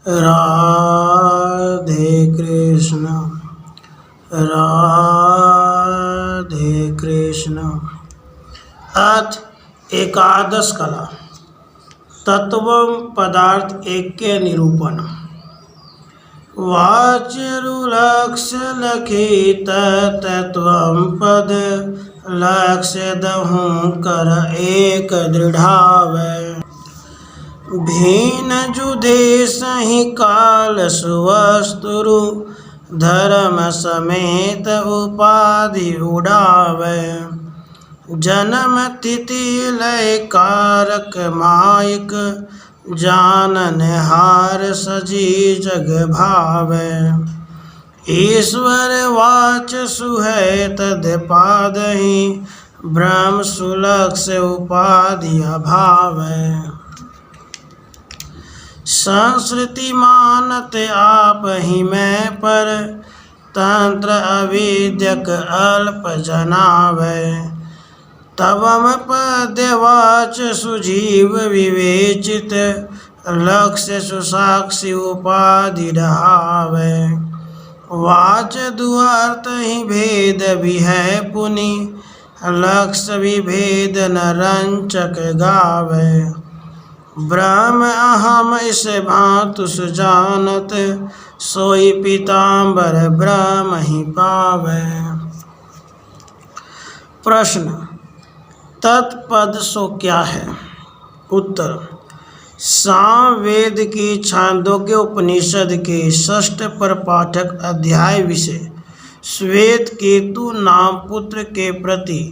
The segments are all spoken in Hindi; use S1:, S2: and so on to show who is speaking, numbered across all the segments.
S1: राधे कृष्ण राधे कृष्ण। अथ एकादश कला तत्व पदार्थ ऐक्य निरूपण। वाच्यरुलक्ष्य लखित तत्व पद लक्ष्य दहूँ कर एक दृढ़ावै। भीन जुधे सही काल सुवस्तुरु धर्म समेत उपाधि उड़ावै। जन्म तिथि लय कारक मायक जानन हार सजी जग भावै। ईश्वर वाच सुहै तदपादहि ब्रह्म सुलक्ष्य उपाधि अभावै। संस्कृति मानत आप ही मैं पर तंत्र अविद्यक अल्प जनावै। तवम पद्यवाच सुजीव विवेचित लक्ष्य सुसाक्षी उपाधि डहावै। वाच दुअर्थ ही भेद भी है पुनि लक्ष्य विभेद न रंचक गावै। ब्रह्म अहम इस भांतु सुजानत सोई पीताम्बर ब्रह्म ही पावै। प्रश्न तत्पद सो क्या है? उत्तर सामवेद की छांदोग्य उपनिषद के षष्ठ पर पाठक अध्याय विषय श्वेत केतु नाम पुत्र के प्रति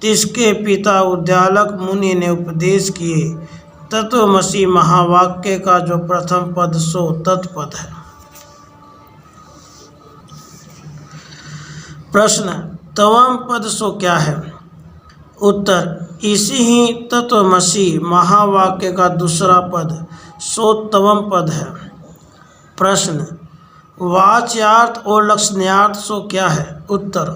S1: तिसके पिता उद्दालक मुनि ने उपदेश किए तत्वमसि महावाक्य का जो प्रथम पद सो तत्पद है। प्रश्न तवम पद सो क्या है? उत्तर इसी ही तत्वमसि महावाक्य का दूसरा पद सो तवम पद है। प्रश्न वाच्यार्थ और लक्षण्यार्थ सो क्या है? उत्तर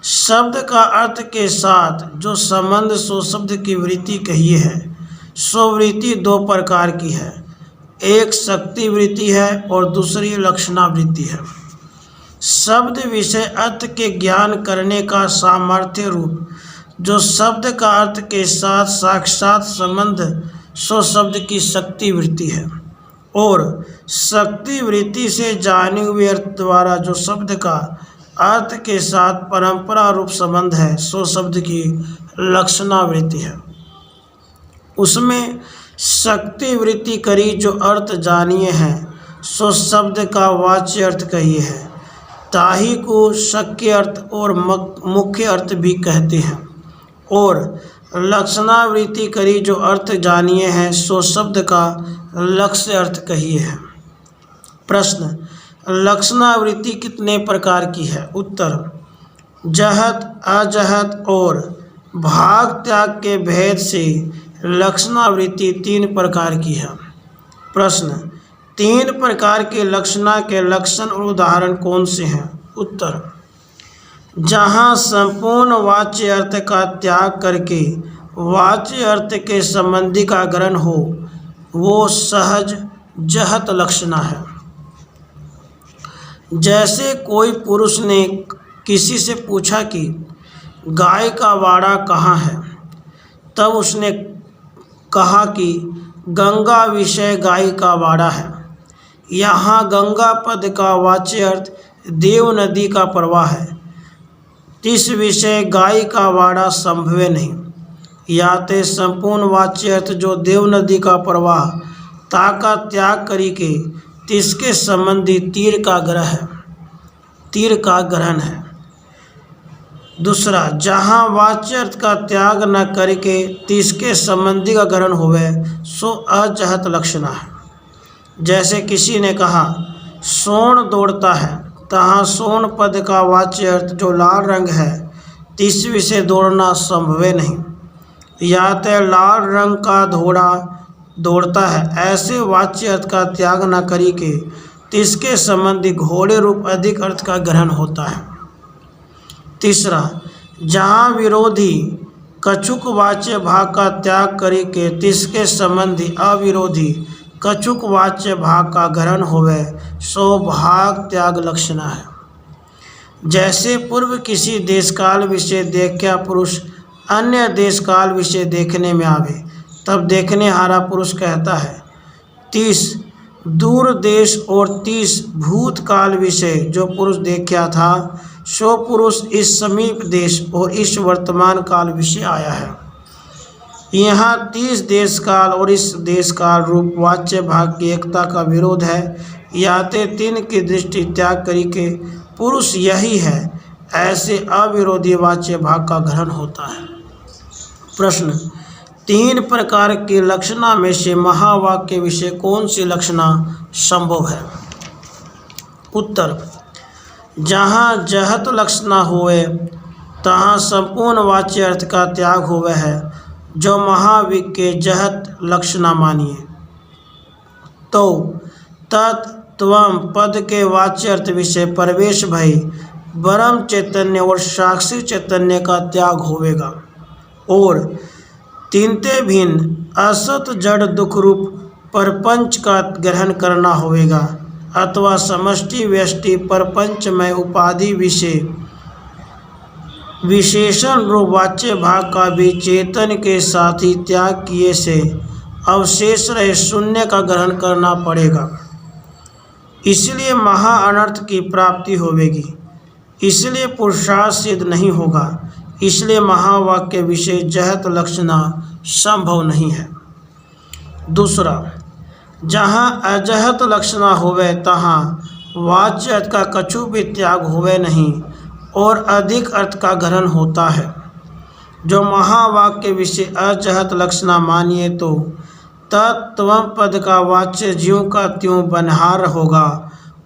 S1: शब्द का अर्थ के साथ जो संबंध सो शब्द की वृत्ति कही है सो वृत्ति दो प्रकार की है, एक शक्ति वृत्ति है और दूसरी लक्षणावृत्ति है। शब्द विषय अर्थ के ज्ञान करने का सामर्थ्य रूप जो शब्द का अर्थ के साथ साक्षात संबंध सो शब्द की शक्ति वृत्ति है और शक्ति वृत्ति से जाने हुए अर्थ द्वारा जो शब्द का अर्थ के साथ परंपरा रूप संबंध है सो शब्द की लक्षणावृत्ति है। उसमें शक्ति वृत्ति करी जो अर्थ जानिए हैं सो शब्द का वाच्य अर्थ कही है, ताही को शक्य अर्थ और मुख्य अर्थ भी कहते हैं। और लक्षणावृत्ति करी जो अर्थ जानिए हैं सो शब्द का लक्ष्य अर्थ कही है। प्रश्न लक्षणावृत्ति कितने प्रकार की है? उत्तर जहत अजहत और भाग त्याग के भेद से लक्षणावृत्ति तीन प्रकार की है। प्रश्न तीन प्रकार के लक्षणा के लक्षण और उदाहरण कौन से हैं? उत्तर जहाँ संपूर्ण वाच्य अर्थ का त्याग करके वाच्य अर्थ के संबंधी का ग्रहण हो वो सहज जहत लक्षणा है। जैसे कोई पुरुष ने किसी से पूछा कि गाय का वाड़ा कहाँ है, तब उसने कहा कि गंगा विषय गाय का वाड़ा है। यहाँ गंगा पद का वाच्य अर्थ देव नदी का प्रवाह है, इस विषय गाय का वाड़ा संभव नहीं। या ते संपूर्ण वाच्य अर्थ जो देव नदी का प्रवाह ताका त्याग करी के तिसके संबंधी तीर का ग्रहण है। दूसरा जहाँ वाच्य अर्थ का त्याग न करके तिसके संबंधी का ग्रहण होवे सो अजहत लक्षणा है। जैसे किसी ने कहा सोन दौड़ता है, तहाँ सोन पद का वाच्य अर्थ जो लाल रंग है तिस विषय दौड़ना संभव नहीं। या तो लाल रंग का घोड़ा दौड़ता है, ऐसे वाच्य अर्थ का त्याग न करी के तिसके संबंधी घोड़े रूप अधिक अर्थ का ग्रहण होता है। तीसरा जहाँ विरोधी कछुक वाच्य भाग का त्याग करी के तिसके संबंधी अविरोधी कछुक वाच्य भाग का ग्रहण होवे सो भाग त्याग लक्षणा है। जैसे पूर्व किसी देश काल विषय देखा पुरुष अन्य देश काल विषय देखने में आवे, तब देखने हारा पुरुष कहता है। 30 दूर देश और 30 भूतकाल विषय जो पुरुष देखा था सो पुरुष इस समीप देश और इस वर्तमान काल विषय आया है। यहाँ 30 देश काल और इस देश काल रूप वाच्य भाग की एकता का विरोध है। याते 3 की दृष्टि त्याग करी के पुरुष यही है, ऐसे अविरोधी वाच्य भाग का ग्रहण होता है। प्रश्न 3 प्रकार की लक्षणा में से महावाक्य विषय कौन सी लक्षणा संभव है? उत्तर जहाँ जहत लक्षणा होवे तहाँ संपूर्ण वाच्य अर्थ का त्याग होवे है, जो महाविक के जहत लक्षणा मानिए। तो तत्त्वम पद के वाच्य अर्थ विषय प्रवेश भई ब्रह्म चैतन्य और साक्षी चैतन्य का त्याग होवेगा और तीनते भिन्न असत जड़ दुख रूप परपंच का ग्रहण करना होवेगा, अथवा समष्टि व्यष्टि परपंचमय उपाधि विषय विशेषण रूप वाच्य भाग का भी चेतन के साथ ही त्याग किए से अवशेष रहे शून्य का ग्रहण करना पड़ेगा। इसलिए महा अनर्थ की प्राप्ति होवेगी, इसलिए पुरुषार्थ सिद्ध नहीं होगा, इसलिए महावाक्य विषय जहत लक्षणा संभव नहीं है। दूसरा, जहाँ अजहत लक्षणा होवे तहाँ वाच्य अर्थ का कछु भी त्याग होवे नहीं और अधिक अर्थ का ग्रहण होता है। जो महावाक्य विषय अजहत लक्षणा मानिए तो तत्त्वम पद का वाच्य ज्यों का त्यों बनहार होगा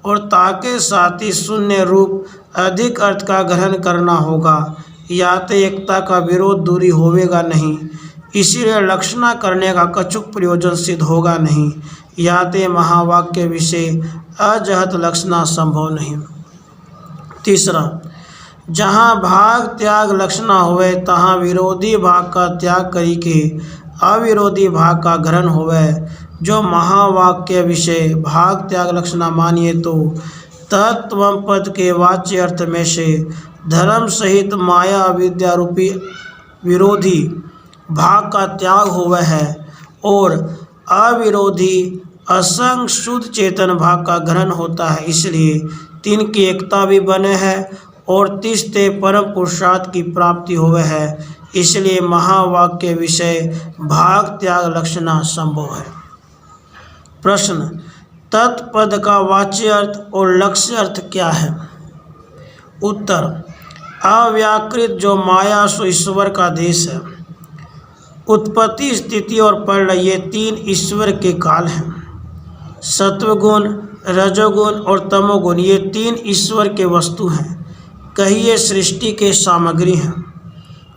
S1: और ताके साथ ही शून्य रूप अधिक अर्थ का ग्रहण करना होगा। याते एकता का विरोध दूरी होवेगा नहीं, इसीलिए लक्षणा करने का कछुक प्रयोजन सिद्ध होगा नहीं। याते महावाक्य विषय अजहत लक्षणा संभव नहीं। तीसरा, जहाँ भाग त्याग लक्षणा होवे तहाँ विरोधी भाग का त्याग करी के अविरोधी भाग का ग्रहण होवे। जो महावाक्य विषय भाग त्याग लक्षणा मानिए तो तत्त्वम पद के वाच्य अर्थ में से धर्म सहित माया अविद्या रूपी विरोधी भाग का त्याग होवे है और अविरोधी असंग शुद्ध चेतन भाग का ग्रहण होता है। इसलिए 3 की एकता भी बने है और 30 ते परम पुरुषार्थ की प्राप्ति होवे है, इसलिए महावाक्य विषय भाग त्याग लक्षणा संभव है। प्रश्न, तत्पद का वाच्य अर्थ और लक्ष्य अर्थ क्या है? उत्तर, अव्याकृत जो माया सो ईश्वर का देश है। उत्पत्ति स्थिति और प्रलय ये 3 ईश्वर के काल हैं। सत्वगुण रजोगुण और तमोगुण ये 3 ईश्वर के वस्तु हैं, कहिए सृष्टि के सामग्री हैं।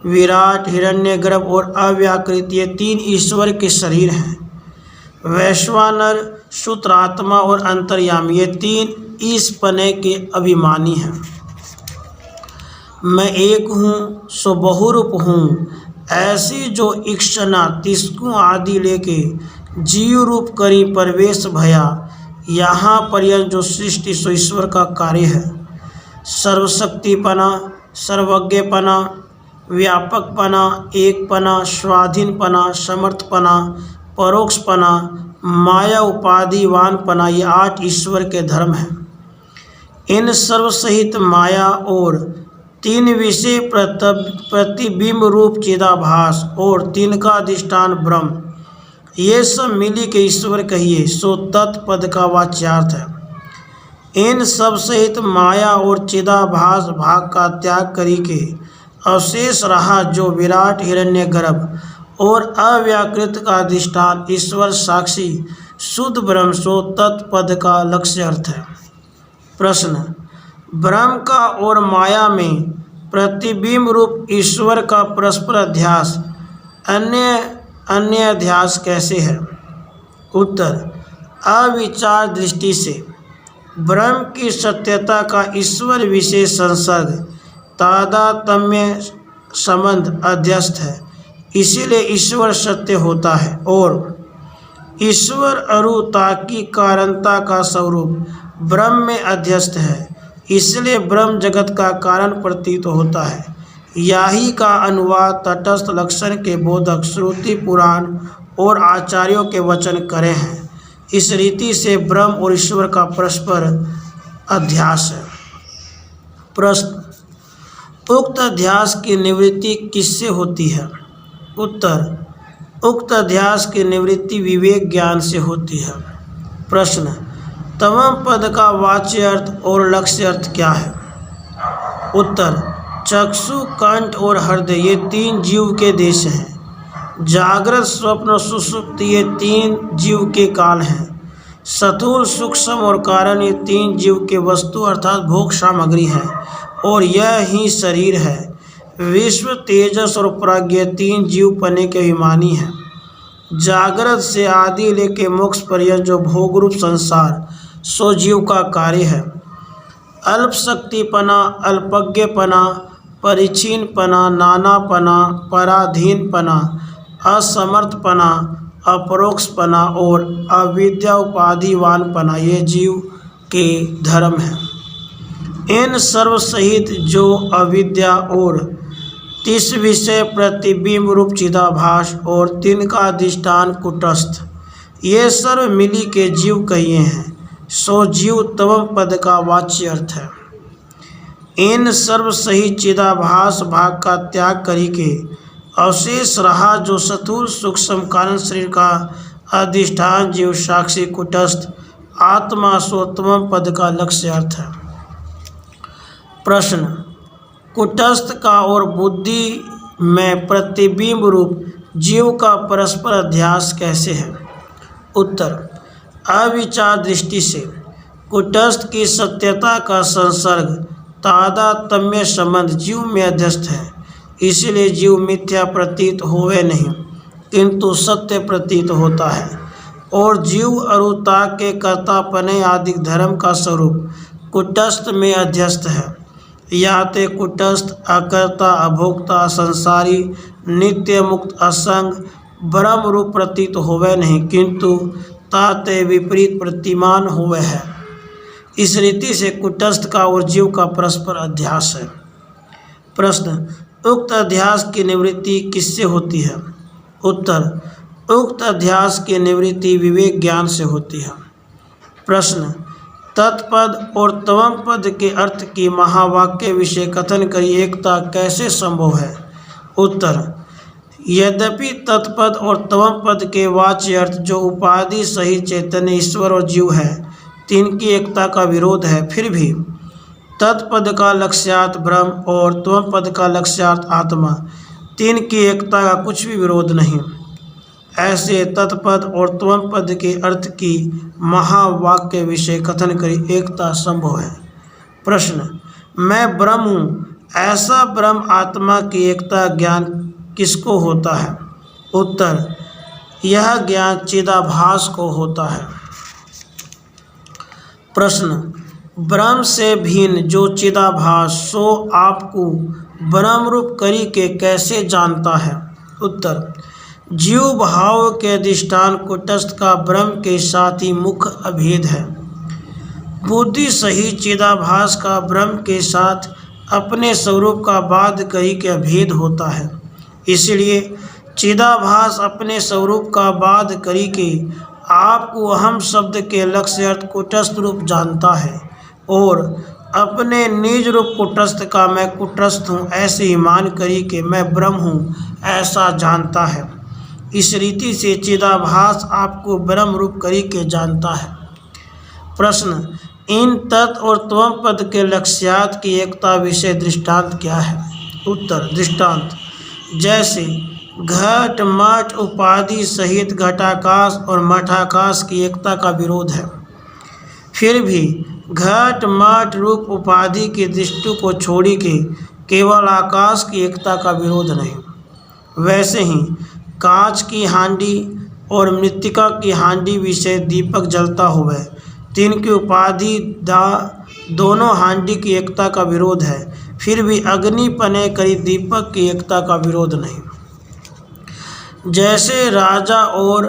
S1: विराट हिरण्यगर्भ और अव्याकृत ये 3 ईश्वर के शरीर हैं। वैश्वानर सूत्रात्मा और अंतर्यामी ये 3 ईश पने के अभिमानी हैं। मैं एक हूँ सो बहुरूप हूँ, ऐसी जो इक्षणा तिस्कु आदि लेके जीव रूप करी प्रवेश भया। यहाँ पर्यंत जो सृष्टि सो ईश्वर का कार्य है। सर्वशक्तिपना, सर्वज्ञपना, व्यापकपना, एकपना, स्वाधीनपना, समर्थपना, परोक्षपना, माया उपाधिवानपना ये 8 ईश्वर के धर्म हैं। इन सर्वसहित माया और 3 विषय प्रतिबिंब रूप चिदाभास और 3 का अधिष्ठान ब्रह्म ये सब मिली के ईश्वर कहिए सो तत्पद का वाच्यार्थ है। इन सब सहित माया और चिदाभास भाग का त्याग करी के अवशेष रहा जो विराट हिरण्यगर्भ और अव्याकृत का अधिष्ठान ईश्वर साक्षी शुद्ध ब्रह्म सो तत्पद का लक्ष्य अर्थ है। प्रश्न, ब्रह्म का और माया में प्रतिबिंब रूप ईश्वर का परस्पर अध्यास अन्य अध्यास कैसे है? उत्तर, अविचार दृष्टि से ब्रह्म की सत्यता का ईश्वर विशेष संसर्ग तादात्म्य संबंध अध्यस्त है, इसीलिए ईश्वर सत्य होता है और ईश्वर अरुता की कारणता का स्वरूप ब्रह्म में अध्यस्त है, इसलिए ब्रह्म जगत का कारण प्रतीत होता है। याही का अनुवाद तटस्थ लक्षण के बोधक श्रुति पुराण और आचार्यों के वचन करे हैं। इस रीति से ब्रह्म और ईश्वर का परस्पर अध्यास है। प्रश्न, उक्त अध्यास की निवृत्ति किससे होती है? उत्तर, उक्त अध्यास की निवृत्ति विवेक ज्ञान से होती है। प्रश्न, तमम पद का वाच्य अर्थ और लक्ष्य अर्थ क्या है? उत्तर, चक्षु, कंठ और हृदय ये तीन जीव के देश हैं। जागृत, स्वप्न, सुषुप्ति ये तीन जीव के काल हैं। स्थूल, सूक्ष्म और कारण ये तीन जीव के वस्तु अर्थात भोग सामग्री हैं और यह ही शरीर है। विश्व, तेजस और प्राज्ञ तीन जीव पने के अभिमानी हैं। जागृत से आदि लेके मोक्ष पर्यंत जो भोग रूप संसार सो जीव का कार्य है। अल्पशक्तिपना, अल्पज्ञपना, परिच्छिन्नपना, नानापना, पराधीनपना, असमर्थपना, अपरोक्षपना और अविद्या उपाधिवानपना ये जीव के धर्म हैं। इन सर्व सहित जो अविद्या और तीस विषय प्रतिबिंब रूप चिदाभास और तिनका अधिष्ठान कुटस्थ ये सर्व मिली के जीव कहिए हैं, सो जीव तमम पद का वाच्य अर्थ है। इन सर्व सहित चिदाभास भाग का त्याग करी के अवशेष रहा जो स्थूल सूक्ष्म कारण शरीर का अधिष्ठान जीव साक्षी कुटस्थ आत्मा सो तमम पद का लक्ष्य अर्थ है। प्रश्न, कुटस्थ का और बुद्धि में प्रतिबिंब रूप जीव का परस्पर अध्यास कैसे है? उत्तर, अविचार दृष्टि से कुटस्थ की सत्यता का संसर्ग तादात्म्य संबंध जीव में अध्यस्त है, इसलिए जीव मिथ्या प्रतीत होवे नहीं किंतु सत्य प्रतीत होता है और जीव अरुता के कर्तापने आदि धर्म का स्वरूप कुटस्थ में अध्यस्त है। या ते कुटस्थ अकर्ता, अभोक्ता, संसारी, नित्य मुक्त, असंग ब्रह्म रूप प्रतीत होवे नहीं किंतु ताते विपरीत प्रतिमान हुए है। इस रीति से कुटस्थ का और जीव का परस्पर अध्यास है। प्रश्न, उक्त अध्यास की निवृत्ति किससे होती है? उत्तर, उक्त अध्यास की निवृत्ति विवेक ज्ञान से होती है। प्रश्न, तत्पद और तमम पद के अर्थ की महावाक्य विषय कथन करी एकता कैसे संभव है? उत्तर, यद्यपि तत्पद और तमम पद के वाच्य अर्थ जो उपाधि सहित चैतन्य ईश्वर और जीव है तिनकी एकता का विरोध है, फिर भी तत्पद का लक्ष्यार्थ ब्रह्म और तमम पद का लक्ष्यार्थ आत्मा तीन की एकता का कुछ भी विरोध नहीं। ऐसे तत्पद और तमम पद के अर्थ की महावाक्य विषय कथन करी एकता संभव है। प्रश्न, मैं ब्रह्म हूँ, ऐसा ब्रह्म आत्मा की एकता ज्ञान किसको होता है? उत्तर, यह ज्ञान चिदाभास को होता है। प्रश्न, ब्रह्म से भिन्न जो चिदाभास सो आपको ब्रह्म रूप करी के कैसे जानता है? उत्तर, जीव भाव के अधिष्ठान कुटस्थ का ब्रह्म के साथ ही मुख्य अभेद है। बुद्धि सहित चिदाभास का ब्रह्म के साथ अपने स्वरूप का बाध करी के अभेद होता है, इसलिए चिदाभास अपने स्वरूप का बाध करी के आपको अहम शब्द के लक्ष्य अर्थ कुटस्थ रूप जानता है और अपने निज रूप कुटस्थ का मैं कुटस्थ हूँ ऐसे ही मान करी कि मैं ब्रह्म हूँ ऐसा जानता है। इस रीति से चिदाभास आपको ब्रह्म रूप करी के जानता है। प्रश्न, इन तत् और त्वम पद के लक्ष्यार्थ की एकता विषय दृष्टांत क्या है? उत्तर, दृष्टांत जैसे घट मठ उपाधि सहित घटाकाश और मठाकाश की एकता का विरोध है, फिर भी घट मठ रूप उपाधि की दृष्टि को छोड़ी के केवल आकाश की एकता का विरोध नहीं। वैसे ही कांच की हांडी और मृत्तिका की हांडी विषय दीपक जलता हुआ तीन की उपाधि दोनों हांडी की एकता का विरोध है, फिर भी अग्नि पने करी दीपक की एकता का विरोध नहीं। जैसे राजा और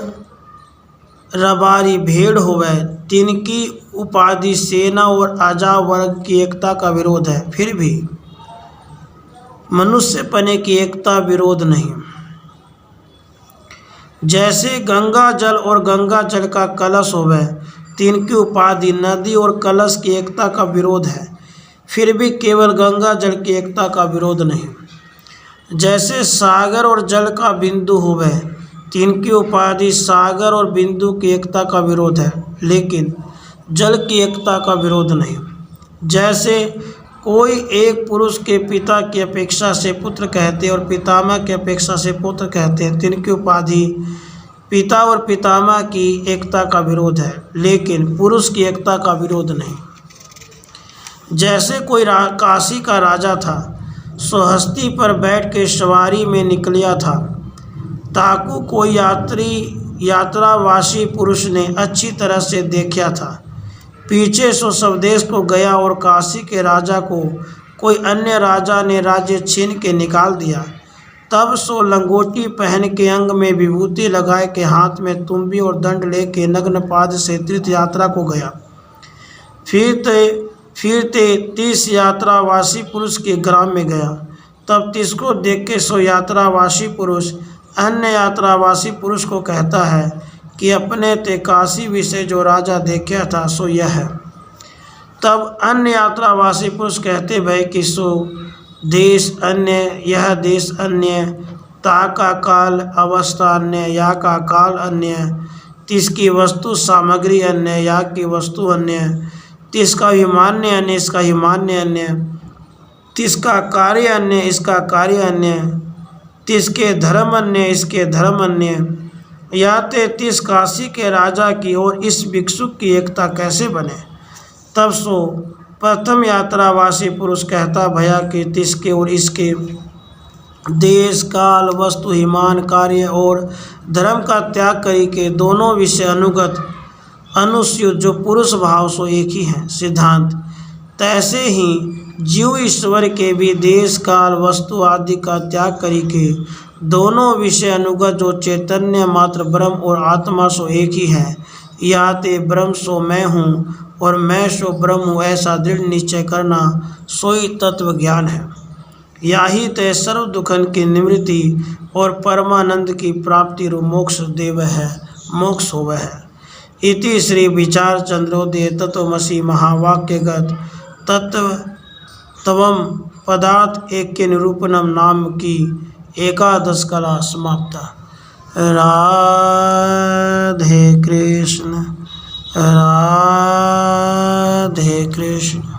S1: रबारी भेड़ होवे, तिनकी उपाधि सेना और अजा वर्ग की एकता का विरोध है, फिर भी मनुष्यपने की एकता विरोध नहीं। जैसे गंगा जल और गंगा जल का कलश होवे, तिनकी उपाधि नदी और कलश की एकता का विरोध है, फिर भी केवल गंगा जल की एकता का विरोध नहीं। जैसे सागर और जल का बिंदु होवे, तिनकी उपाधि सागर और बिंदु की एकता का विरोध है, लेकिन जल की एकता का विरोध नहीं। जैसे कोई एक पुरुष के पिता की अपेक्षा से पुत्र कहते और पितामह की अपेक्षा से पुत्र कहते हैं, तिनकी उपाधि पिता और पितामह की एकता का विरोध है, लेकिन पुरुष की एकता का विरोध नहीं। जैसे कोई काशी का राजा था, सो हस्ती पर बैठ के सवारी में निकलिया था, ताकू कोई यात्रावासी पुरुष ने अच्छी तरह से देखा था। पीछे सो स्वदेश को गया और काशी के राजा को कोई अन्य राजा ने राज्य छीन के निकाल दिया। तब सो लंगोटी पहन के अंग में विभूति लगाए के हाथ में तुम्बी और दंड ले के नग्न पाद से तीर्थ यात्रा को गया। फिरते 30 यात्रावासी पुरुष के ग्राम में गया। तब तिसको देख के सो यात्रावासी पुरुष अन्य यात्रावासी पुरुष को कहता है कि अपने ते काशी विषय जो राजा देखा था सो यह है। तब अन्य यात्रावासी पुरुष कहते भाई कि सो देश अन्य, यह देश अन्य, ता का काल अवस्था अन्य, या का काल अन्य, तिसकी वस्तु सामग्री अन्य, या की वस्तु अन्य, तिसका अभिमान्य अन्य, इसका अभिमान्य अन्य, तिसका कार्य अन्य, इसका कार्य अन्य, तिसके धर्म अन्य, इसके धर्म अन्य। याते तिस काशी के राजा की और इस भिक्षुक की एकता कैसे बने। तब सो प्रथम यात्रावासी पुरुष कहता भया कि तिसके और इसके देश काल वस्तु हिमान कार्य और धर्म का त्याग करी के दोनों विषय अनुगत अनुस्यूत जो पुरुष भाव सो एक ही हैं सिद्धांत। तैसे ही जीव ईश्वर के भी देश काल वस्तु आदि का त्याग करी के दोनों विषय अनुगत जो चैतन्य मात्र ब्रह्म और आत्मा सो एक ही है। या ते ब्रह्म सो मैं हूँ और मैं सो ब्रह्म हूँ, ऐसा दृढ़ निश्चय करना सोई तत्व ज्ञान है। या ही ते सर्व दुखन की निवृत्ति और परमानंद की प्राप्ति रूप मोक्ष देव है, मोक्ष होव है। इति श्री विचार चंद्रोदय तत्वमसि महावाक्यगत तत्वम पदार्थ एक के निरूपणम नाम की 11 कला समाप्ता। राधे कृष्ण, राधे कृष्ण।